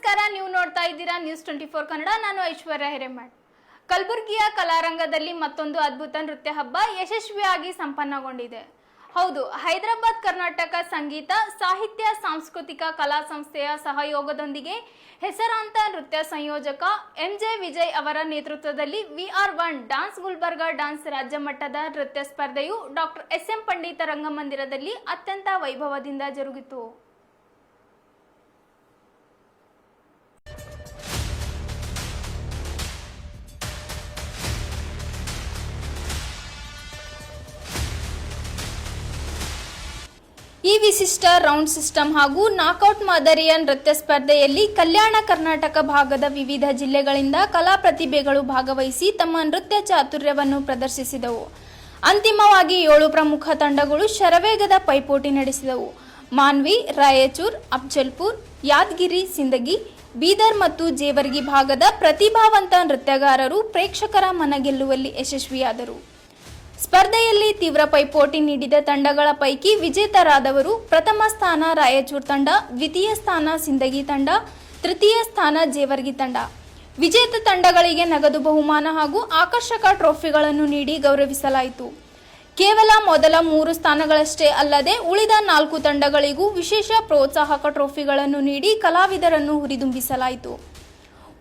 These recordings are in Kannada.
ನಮಸ್ಕಾರ, ನೀವು ನೋಡ್ತಾ ಇದ್ದೀರಾ ನ್ಯೂಸ್ 24 ಕನ್ನಡ. ನಾನು ಐಶ್ವರ್ಯ ಹಿರೇಮಠ್. ಕಲಬುರಗಿಯ ಕಲಾರಂಗದಲ್ಲಿ ಮತ್ತೊಂದು ಅದ್ಭುತ ನೃತ್ಯ ಹಬ್ಬ ಯಶಸ್ವಿಯಾಗಿ ಸಂಪನ್ನಗೊಂಡಿದೆ. ಹೌದು, ಹೈದರಾಬಾದ್ ಕರ್ನಾಟಕ ಸಂಗೀತ ಸಾಹಿತ್ಯ ಸಾಂಸ್ಕೃತಿಕ ಕಲಾ ಸಂಸ್ಥೆಯ ಸಹಯೋಗದೊಂದಿಗೆ ಹೆಸರಾಂತ ನೃತ್ಯ ಸಂಯೋಜಕ ಎಂಜೆ ವಿಜಯ್ ಅವರ ನೇತೃತ್ವದಲ್ಲಿ VR1 ಡಾನ್ಸ್ ಗುಲ್ಬರ್ಗಾ ಡಾನ್ಸ್ ರಾಜ್ಯ ಮಟ್ಟದ ನೃತ್ಯ ಸ್ಪರ್ಧೆಯು ಡಾಕ್ಟರ್ SM ಪಂಡಿತ ರಂಗಮಂದಿರದಲ್ಲಿ ಅತ್ಯಂತ ವೈಭವದಿಂದ ಜರುಗಿತು. ಈ ವಿಶಿಷ್ಟ ರೌಂಡ್ ಸಿಸ್ಟಮ್ ಹಾಗೂ ನಾಕೌಟ್ ಮಾದರಿಯ ನೃತ್ಯ ಸ್ಪರ್ಧೆಯಲ್ಲಿ ಕಲ್ಯಾಣ ಕರ್ನಾಟಕ ಭಾಗದ ವಿವಿಧ ಜಿಲ್ಲೆಗಳಿಂದ ಕಲಾ ಪ್ರತಿಭೆಗಳು ಭಾಗವಹಿಸಿ ತಮ್ಮ ನೃತ್ಯ ಚಾತುರ್ಯವನ್ನು ಪ್ರದರ್ಶಿಸಿದವು. ಅಂತಿಮವಾಗಿ 7 ಪ್ರಮುಖ ತಂಡಗಳು ಶರವೇಗದ ಪೈಪೋಟಿ ನಡೆಸಿದವು. ಮಾನ್ವಿ, ರಾಯಚೂರು, ಅಫ್ಜಲ್ಪುರ್, ಯಾದಗಿರಿ, ಸಿಂದಗಿ, ಬೀದರ್ ಮತ್ತು ಜೇವರ್ಗಿ ಭಾಗದ ಪ್ರತಿಭಾವಂತ ನೃತ್ಯಗಾರರು ಪ್ರೇಕ್ಷಕರ ಮನಗೆಲ್ಲುವಲ್ಲಿ ಯಶಸ್ವಿಯಾದರು. ಸ್ಪರ್ಧೆಯಲ್ಲಿ ತೀವ್ರ ಪೈಪೋಟಿ ನೀಡಿದ ತಂಡಗಳ ಪೈಕಿ ವಿಜೇತರಾದವರು ಪ್ರಥಮ ಸ್ಥಾನ ರಾಯಚೂರು ತಂಡ, ದ್ವಿತೀಯ ಸ್ಥಾನ ಸಿಂದಗಿ ತಂಡ, ತೃತೀಯ ಸ್ಥಾನ ಜೇವರ್ಗಿ ತಂಡ. ವಿಜೇತ ತಂಡಗಳಿಗೆ ನಗದು ಬಹುಮಾನ ಹಾಗೂ ಆಕರ್ಷಕ ಟ್ರೋಫಿಗಳನ್ನು ನೀಡಿ ಗೌರವಿಸಲಾಯಿತು. ಕೇವಲ ಮೊದಲ 3 ಸ್ಥಾನಗಳಷ್ಟೇ ಅಲ್ಲದೆ ಉಳಿದ 4 ತಂಡಗಳಿಗೂ ವಿಶೇಷ ಪ್ರೋತ್ಸಾಹಕ ಟ್ರೋಫಿಗಳನ್ನು ನೀಡಿ ಕಲಾವಿದರನ್ನು ಹುರಿದುಂಬಿಸಲಾಯಿತು.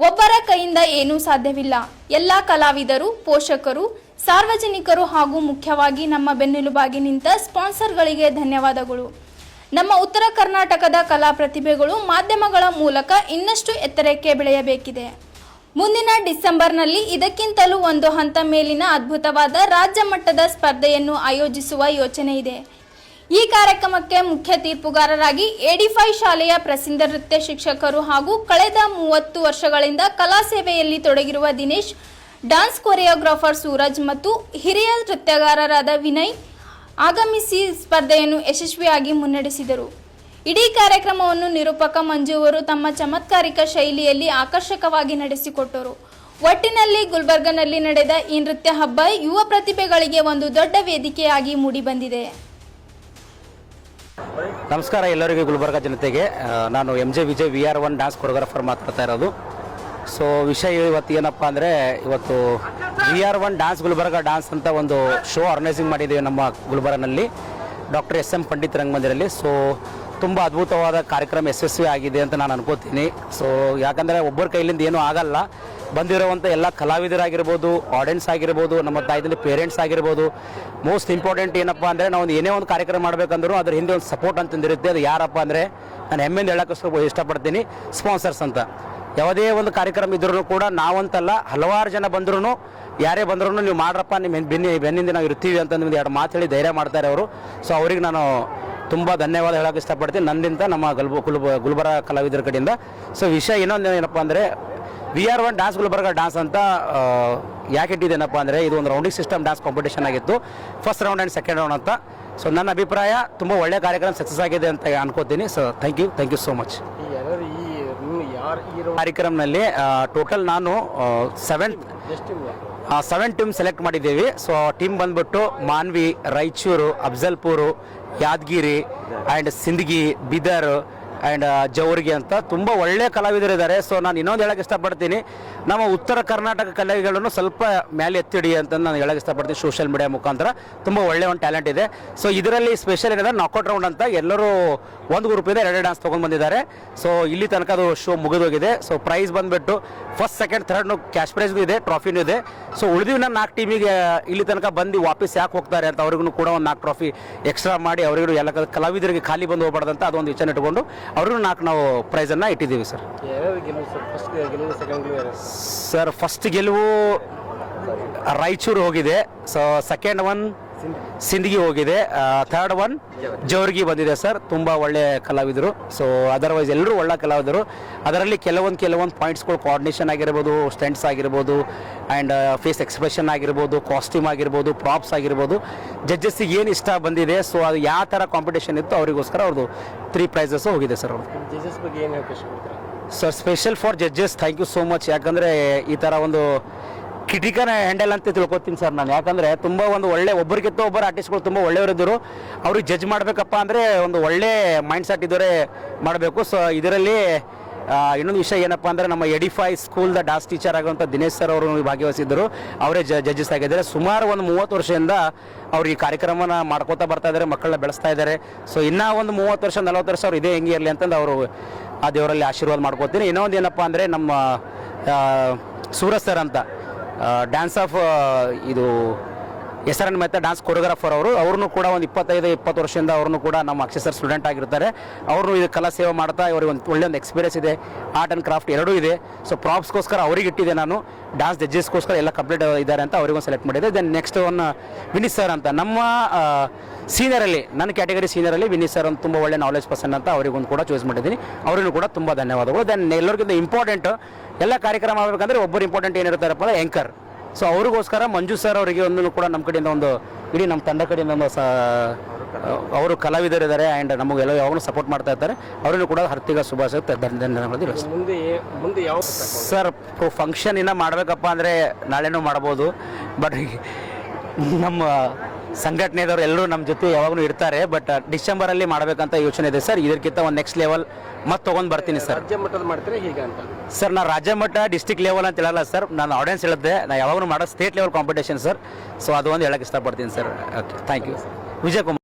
ಒಬ್ಬರ ಕೈಯಿಂದ ಏನೂ ಸಾಧ್ಯವಿಲ್ಲ. ಎಲ್ಲ ಕಲಾವಿದರು, ಪೋಷಕರು, ಸಾರ್ವಜನಿಕರು ಹಾಗೂ ಮುಖ್ಯವಾಗಿ ನಮ್ಮ ಬೆನ್ನೆಲುಬಾಗಿ ನಿಂತ ಸ್ಪಾನ್ಸರ್ಗಳಿಗೆ ಧನ್ಯವಾದಗಳು. ನಮ್ಮ ಉತ್ತರ ಕರ್ನಾಟಕದ ಕಲಾ ಪ್ರತಿಭೆಗಳು ಮಾಧ್ಯಮಗಳ ಮೂಲಕ ಇನ್ನಷ್ಟು ಎತ್ತರಕ್ಕೆ ಬೆಳೆಯಬೇಕಿದೆ. ಮುಂದಿನ ಡಿಸೆಂಬರ್ನಲ್ಲಿ ಇದಕ್ಕಿಂತಲೂ ಒಂದು ಹಂತ ಮೇಲಿನ ಅದ್ಭುತವಾದ ರಾಜ್ಯ ಮಟ್ಟದ ಸ್ಪರ್ಧೆಯನ್ನು ಆಯೋಜಿಸುವ ಯೋಚನೆ ಇದೆ. ಈ ಕಾರ್ಯಕ್ರಮಕ್ಕೆ ಮುಖ್ಯ ತೀರ್ಪುಗಾರರಾಗಿ AD5 ಶಾಲೆಯ ಪ್ರಸಿದ್ಧ ನೃತ್ಯ ಶಿಕ್ಷಕರು ಹಾಗೂ ಕಳೆದ 30 ವರ್ಷಗಳಿಂದ ಕಲಾ ಸೇವೆಯಲ್ಲಿ ತೊಡಗಿರುವ ದಿನೇಶ್, ಡಾನ್ಸ್ ಕೊರಿಯೋಗ್ರಾಫರ್ ಸೂರಜ್ ಮತ್ತು ಹಿರಿಯ ನೃತ್ಯಗಾರರಾದ ವಿನಯ್ ಆಗಮಿಸಿ ಸ್ಪರ್ಧೆಯನ್ನು ಯಶಸ್ವಿಯಾಗಿ ಮುನ್ನಡೆಸಿದರು. ಇಡೀ ಕಾರ್ಯಕ್ರಮವನ್ನು ನಿರೂಪಕ ಮಂಜು ಅವರು ತಮ್ಮ ಚಮತ್ಕಾರಿಕ ಶೈಲಿಯಲ್ಲಿ ಆಕರ್ಷಕವಾಗಿ ನಡೆಸಿಕೊಟ್ಟರು. ಒಟ್ಟಿನಲ್ಲಿ ಗುಲ್ಬರ್ಗನಲ್ಲಿ ನಡೆದ ಈ ನೃತ್ಯ ಹಬ್ಬ ಯುವ ಪ್ರತಿಭೆಗಳಿಗೆ ಒಂದು ದೊಡ್ಡ ವೇದಿಕೆಯಾಗಿ ಮೂಡಿಬಂದಿದೆ. ನಮಸ್ಕಾರ ಎಲ್ಲರಿಗೂ, ಗುಲ್ಬರ್ಗ ಜನತೆಗೆ. ನಾನು MJ Vijay VR1 dance choreographer ಮಾತಾಡ್ತಾ ಇರೋದು. ಸೊ ವಿಷಯ ಇವತ್ತು ಏನಪ್ಪ ಅಂದರೆ, ಇವತ್ತು VR1 ಡಾನ್ಸ್ ಗುಲ್ಬರ್ಗ ಡಾನ್ಸ್ ಅಂತ ಒಂದು ಶೋ ಆರ್ಗನೈಸಿಂಗ್ ಮಾಡಿದ್ದೀವಿ ನಮ್ಮ ಗುಲ್ಬರ್ಗನಲ್ಲಿ, ಡಾಕ್ಟರ್ SM ಪಂಡಿತ್ ರಂಗಮಂದಿರಲ್ಲಿ. ಸೊ ತುಂಬ ಅದ್ಭುತವಾದ ಕಾರ್ಯಕ್ರಮ ಯಶಸ್ವಿ ಆಗಿದೆ ಅಂತ ನಾನು ಅನ್ಕೋತೀನಿ. ಸೊ ಯಾಕಂದರೆ ಒಬ್ಬರ ಕೈಲಿಂದ ಏನೂ ಆಗಲ್ಲ. ಬಂದಿರುವಂಥ ಎಲ್ಲ ಕಲಾವಿದರಾಗಿರ್ಬೋದು, ಆಡಿಯನ್ಸ್ ಆಗಿರ್ಬೋದು, ನಮ್ಮ ತಾಯಿದಲ್ಲಿ ಪೇರೆಂಟ್ಸ್ ಆಗಿರ್ಬೋದು. ಮೋಸ್ಟ್ ಇಂಪಾರ್ಟೆಂಟ್ ಏನಪ್ಪ ಅಂದರೆ, ನಾವು ಏನೇ ಒಂದು ಕಾರ್ಯಕ್ರಮ ಮಾಡಬೇಕಂದ್ರೂ ಅದ್ರ ಹಿಂದೆ ಒಂದು ಸಪೋರ್ಟ್ ಅಂತಂದಿರುತ್ತೆ. ಅದು ಯಾರಪ್ಪ ಅಂದರೆ, ನಾನು ಹೆಮ್ಮೆಯಿಂದ ಹೇಳೋಕ್ಕೆ ಇಷ್ಟಪಡ್ತೀನಿ, ಸ್ಪಾನ್ಸರ್ಸ್ ಅಂತ. ಯಾವುದೇ ಒಂದು ಕಾರ್ಯಕ್ರಮ ಇದ್ರೂ ಕೂಡ ನಾವಂತಲ್ಲ, ಹಲವಾರು ಜನ ಬಂದ್ರೂ, ಯಾರೇ ಬಂದ್ರೂ ನೀವು ಮಾಡ್ರಪ್ಪ, ನಿಮ್ಮ ಬೆನ್ನಿಂದ ನಾವು ಇರ್ತೀವಿ ಅಂತ ನಿಮ್ದು 2 ಮಾತು ಹೇಳಿ ಧೈರ್ಯ ಮಾಡ್ತಾರೆ ಅವರು. ಸೊ ಅವ್ರಿಗೆ ನಾನು ತುಂಬ ಧನ್ಯವಾದ ಹೇಳೋಕ್ಕೆ ಇಷ್ಟಪಡ್ತೀನಿ, ನನ್ನಿಂದ ನಮ್ಮ ಗುಲ್ಬರ್ಗ ಕಲಾವಿದರ ಕಡೆಯಿಂದ. ಸೊ ವಿಷಯ ಇನ್ನೊಂದು ಏನಪ್ಪ ಅಂದರೆ, VR1 ಡಾನ್ಸ್ ಗುಲ್ಬರ್ಗ ಡಾನ್ಸ್ ಅಂತ ಯಾಕೆ ಇಟ್ಟಿದ್ದೇನಪ್ಪ ಅಂದರೆ, ಇದು ಒಂದು ರೌಂಡಿಂಗ್ ಸಿಸ್ಟಮ್ ಡಾನ್ಸ್ ಕಾಂಪಿಟೇಷನ್ ಆಗಿತ್ತು, first round and second round ಅಂತ. ಸೊ ನನ್ನ ಅಭಿಪ್ರಾಯ ತುಂಬ ಒಳ್ಳೆಯ ಕಾರ್ಯಕ್ರಮ ಸಕ್ಸಸ್ ಆಗಿದೆ ಅಂತ ಅನ್ಕೋತೀನಿ. So thank you so much. ಕಾರ್ಯಕ್ರಮದಲ್ಲಿ ಟೋಟಲ್ ನಾನು 7 ಟೀಮ್ ಸೆಲೆಕ್ಟ್ ಮಾಡಿದ್ದೀವಿ. ಸೊ ಟೀಮ್ ಬಂದ್ಬಿಟ್ಟು ಮಾನ್ವಿ, ರಾಯಚೂರು, ಅಫ್ಜಲ್ಪುರು, ಯಾದಗಿರಿ ಆ್ಯಂಡ್ ಸಿಂದಗಿ, ಬೀದರ್ ಆ್ಯಂಡ್ ಜವರ್ಗಿ ಅಂತ ತುಂಬ ಒಳ್ಳೆಯ ಕಲಾವಿದರಿದ್ದಾರೆ. ಸೊ ನಾನು ಇನ್ನೊಂದು ಹೇಳೋಕ್ಕೆ ಇಷ್ಟಪಡ್ತೀನಿ, ನಮ್ಮ ಉತ್ತರ ಕರ್ನಾಟಕ ಕಲಾವಿದಗಳನ್ನು ಸ್ವಲ್ಪ ಮೇಲೆ ಎತ್ತಿಡಿ ಅಂತ ನಾನು ಹೇಳೋಕ್ಕೆ ಇಷ್ಟಪಡ್ತೀನಿ. ಸೋಷಿಯಲ್ ಮೀಡಿಯಾ ಮುಖಾಂತರ ತುಂಬ ಒಳ್ಳೆಯ ಒಂದು ಟ್ಯಾಲೆಂಟ್ ಇದೆ. ಸೊ ಇದರಲ್ಲಿ ಸ್ಪೆಷಲ್ ಏನಿದೆ, ನಾಕೌಟ್ ರೌಂಡ್ ಅಂತ ಎಲ್ಲರೂ ಒಂದು ಗ್ರೂಪಿಂದ 2 ಡಾನ್ಸ್ ತೊಗೊಂಡು ಬಂದಿದ್ದಾರೆ. ಸೊ ಇಲ್ಲಿ ತನಕ ಅದು ಶೋ ಮುಗಿದೋಗಿದೆ. ಸೊ ಪ್ರೈಸ್ ಬಂದುಬಿಟ್ಟು ಫಸ್ಟ್, ಸೆಕೆಂಡ್, ಥರ್ಡ್ನು ಕ್ಯಾಶ್ ಪ್ರೈಸ್ಗೂ ಇದೆ, ಟ್ರಾಫಿನೂ ಇದೆ. ಸೊ ಉಳಿದಿನ 4 ಟೀಮಿಗೆ ಇಲ್ಲಿ ತನಕ ಬಂದು ವಾಪಸ್ ಯಾಕೆ ಹೋಗ್ತಾರೆ ಅಂತ ಅವ್ರಿಗೂ ಕೂಡ ಒಂದು 4 ಟ್ರಾಫಿ ಎಕ್ಸ್ಟ್ರಾ ಮಾಡಿ ಅವರಿಗೂ ಎಲ್ಲ ಕಲಾವಿದರಿಗೆ ಖಾಲಿ ಬಂದು ಹೋಗ್ಬಾರ್ದಂತ ಅದೊಂದು ವಿಚಾರ ಇಟ್ಕೊಂಡು ಅವ್ರಿಗೂ 4 ನಾವು ಪ್ರೈಸನ್ನು ಇಟ್ಟಿದ್ದೀವಿ ಸರ್. ಸರ್ ಫಸ್ಟ್ ಗೆಲುವು ರಾಯಚೂರು ಹೋಗಿದೆ. ಸೊ ಸೆಕೆಂಡ್ ಒನ್ ಸಿಂದಗಿ ಹೋಗಿದೆ, ಥರ್ಡ್ ಒನ್ ಜವರ್ಗಿ ಬಂದಿದೆ ಸರ್. ತುಂಬ ಒಳ್ಳೆಯ ಕಲಾವಿದರು. ಸೊ ಅದರ್ವೈಸ್ ಎಲ್ಲರೂ ಒಳ್ಳೆ ಕಲಾವಿದರು. ಅದರಲ್ಲಿ ಕೆಲವೊಂದು ಪಾಯಿಂಟ್ಸ್ಗಳು, ಕೋಆರ್ಡಿನೇಷನ್ ಆಗಿರ್ಬೋದು, ಸ್ಟೆಂಟ್ಸ್ ಆಗಿರ್ಬೋದು, ಆ್ಯಂಡ್ ಫೇಸ್ ಎಕ್ಸ್ಪ್ರೆಷನ್ ಆಗಿರ್ಬೋದು, ಕಾಸ್ಟ್ಯೂಮ್ ಆಗಿರ್ಬೋದು, ಪ್ರಾಪ್ಸ್ ಆಗಿರ್ಬೋದು, ಜಡ್ಜಸ್ಸಿಗೆ ಏನು ಇಷ್ಟ ಬಂದಿದೆ. ಸೊ ಅದು ಯಾವ ಥರ ಕಾಂಪಿಟೇಷನ್ ಇತ್ತು ಅವರಿಗೋಸ್ಕರ ಅವ್ರದ್ದು 3 ಪ್ರೈಸಸ್ಸು ಹೋಗಿದೆ ಸರ್. ಅವರು ಜಡ್ಜಸ್ ಬಗ್ಗೆ ಏನು ಹೇಳಕ್ಕೆ sir, special for judges thank you so much. ಯಾಕಂದರೆ ಈ ಥರ ಒಂದು ಕ್ರಿಟಿಕಲ್ ಹ್ಯಾಂಡಲ್ ಅಂತ ತಿಳ್ಕೊತೀನಿ ಸರ್ ನಾನು. ಯಾಕಂದರೆ ತುಂಬ ಒಂದು ಒಬ್ಬರಿಗಿಂತ ಒಬ್ಬರು ಆರ್ಟಿಸ್ಟ್ಗಳು ತುಂಬ ಒಳ್ಳೆಯವರಿದ್ದರು. ಅವ್ರಿಗೆ ಜಡ್ಜ್ ಮಾಡಬೇಕಪ್ಪ ಅಂದರೆ ಒಂದು ಒಳ್ಳೆ ಮೈಂಡ್ ಸೆಟ್ ಇದ್ದವರೇ ಮಾಡಬೇಕು. ಸೊ ಇದರಲ್ಲಿ ಇನ್ನೊಂದು ವಿಷಯ ಏನಪ್ಪ ಅಂದರೆ ನಮ್ಮ ಎಡಿಫೈ ಸ್ಕೂಲ್ದ ಡಾನ್ಸ್ ಟೀಚರ್ ಆಗುವಂಥ ದಿನೇಶ್ ಸರ್ ಅವರು ಭಾಗವಹಿಸಿದ್ದರು. ಅವರೇ ಜಡ್ಜಸ್ ಆಗಿದ್ದಾರೆ. ಸುಮಾರು ಒಂದು 30 ವರ್ಷದಿಂದ ಅವ್ರು ಈ ಕಾರ್ಯಕ್ರಮನ ಮಾಡ್ಕೋತಾ ಬರ್ತಾ ಇದ್ದಾರೆ, ಮಕ್ಕಳನ್ನ ಬೆಳೆಸ್ತಾ ಇದ್ದಾರೆ. ಸೊ ಇನ್ನೂ ಒಂದು 30 ವರ್ಷ 40 ವರ್ಷ ಅವ್ರು ಇದೇ ಹೆಂಗೆ ಇರಲಿ ಅಂತಂದು ಅವರು ಆ ದೇವರಲ್ಲಿ ಆಶೀರ್ವಾದ ಮಾಡ್ಕೋತೀನಿ. ಇನ್ನೊಂದು ಏನಪ್ಪ ಅಂದರೆ ನಮ್ಮ ಸೂರಜ್ ಸರ್ ಅಂತ ಡ್ಯಾನ್ಸ್ ಆಫ್ ಇದು SRN ಮೆಥಡ್ ಡ್ಯಾನ್ಸ್ ಕೊರಿಯೋಗ್ರಾಫರ್ ಅವ್ರನ್ನೂ ಕೂಡ ಒಂದು 25-20 ವರ್ಷದಿಂದ ಅವ್ರನ್ನೂ ಕೂಡ ನಮ್ಮ ಅಕ್ಷರ್ ಸ್ಟೂಡೆಂಟ್ ಆಗಿರ್ತಾರೆ. ಅವರು ಇದು ಕಲಾ ಸೇವೆ ಮಾಡ್ತಾ ಇವ್ರಿಗೆ ಒಂದು ಒಳ್ಳೆ ಒಂದು ಎಕ್ಸ್ಪೀರಿಯನ್ಸ್ ಇದೆ, ಆರ್ಟ್ ಆ್ಯಂಡ್ ಕ್ರಾಫ್ಟ್ ಎರಡೂ ಇದೆ. ಸೊ ಪ್ರಾಪ್ಸ್ಗೋಸ್ಕರ ಅವ್ರಿಗೆ ಇಟ್ಟಿದೆ ನಾನು, ಡ್ಯಾನ್ಸ್ ಜಡ್ಜಸ್ಗೋಸ್ಕರ ಎಲ್ಲ ಕಂಪ್ಲೀಟ್ ಇದ್ದಾರೆ ಅಂತ ಅವ್ರಿಗೊಂದು ಸೆಲೆಕ್ಟ್ ಮಾಡಿದೆ. ದೆನ್ ನೆಕ್ಸ್ಟ್ ಒಂದು ವಿನೀತ್ ಸರ್ ಅಂತ ನಮ್ಮ ಸೀನಿಯರಲ್ಲಿ, ನನ್ನ ಕ್ಯಾಟಗರಿ ಸೀನಿಯರಲ್ಲಿ ವಿನೀತ್ ಸರ್ ಅಂತ ತುಂಬ ಒಳ್ಳೆ ನಾಲೆಜ್ ಪರ್ಸನ್ ಅಂತ ಅವರಿಗೊಂದು ಕೂಡ ಚಾಯ್ಸ್ ಮಾಡಿದ್ದೀನಿ. ಅವರಿಗೂ ಕೂಡ ತುಂಬ ಧನ್ಯವಾದಗಳು. ದೆನ್ ಎಲ್ಲರಿಗಿಂತ ಇಂಪಾರ್ಟೆಂಟ್ ಎಲ್ಲ ಕಾರ್ಯಕ್ರಮ ಆಗಬೇಕಂದ್ರೆ ಒಬ್ಬರು ಇಂಪಾರ್ಟೆಂಟ್ ಏನಿರ್ತಾರಪ್ಪ ಅಂದರೆ ಆ್ಯಂಕರ್. ಸೊ ಅವ್ರಿಗೋಸ್ಕರ ಮಂಜು ಸರ್ ಅವರಿಗೆ ಒಂದು ಕೂಡ ನಮ್ಮ ಕಡೆಯಿಂದ ಒಂದು ಇಡೀ ನಮ್ಮ ತಂಡ ಕಡೆಯಿಂದ ಒಂದು ಅವರು ಕಲಾವಿದರಿದ್ದಾರೆ ಆ್ಯಂಡ್ ನಮಗೆಲ್ಲ ಯಾವಾಗಲೂ ಸಪೋರ್ಟ್ ಮಾಡ್ತಾ ಇರ್ತಾರೆ. ಅವರಿಗೂ ಕೂಡ ಹಾರ್ದಿಕ ಶುಭಾಶಯ ಧನ್ಯವಾದಗಳು. ಮುಂದೆ ಯಾವ ಸರ್ ಫಂಕ್ಷನ್ ಇನ್ನೂ ಮಾಡಬೇಕಪ್ಪ ಅಂದರೆ ನಾಳೆನೂ ಮಾಡ್ಬೋದು, ಬಟ್ ನಮ್ಮ ಸಂಘಟನೆದವರು ಎಲ್ಲರೂ ನಮ್ಮ ಜೊತೆ ಯಾವಾಗಲೂ ಇರ್ತಾರೆ. ಬಟ್ ಡಿಸೆಂಬರಲ್ಲಿ ಮಾಡಬೇಕಂತ ಯೋಚನೆ ಇದೆ ಸರ್. ಇದಕ್ಕಿಂತ ಒಂದು ನೆಕ್ಸ್ಟ್ ಲೆವೆಲ್ ಮತ್ತೆ ತೊಗೊಂಡು ಬರ್ತೀನಿ ಸರ್. ರಾಜ್ಯ ಮಟ್ಟದ ಮಾಡ್ತೀರಾ ಹೀಗೆ ಅಂತ? ಸರ್ ನಾನು ರಾಜ್ಯ ಮಟ್ಟ ಡಿಸ್ಟಿಕ್ ಲೆವೆಲ್ ಅಂತ ಹೇಳಲ್ಲ ಸರ್, ನಾನು ಆಡಿಯನ್ಸ್ ಹೇಳಿದ್ದೆ, ನಾನು ಯಾವಾಗಲೂ ಮಾಡೋ state level competition sir. So ಅದು ಒಂದು ಹೇಳಕ್ಕೆ ಇಷ್ಟಪಡ್ತೀನಿ sir. Okay, thank you. Vijay Kumar.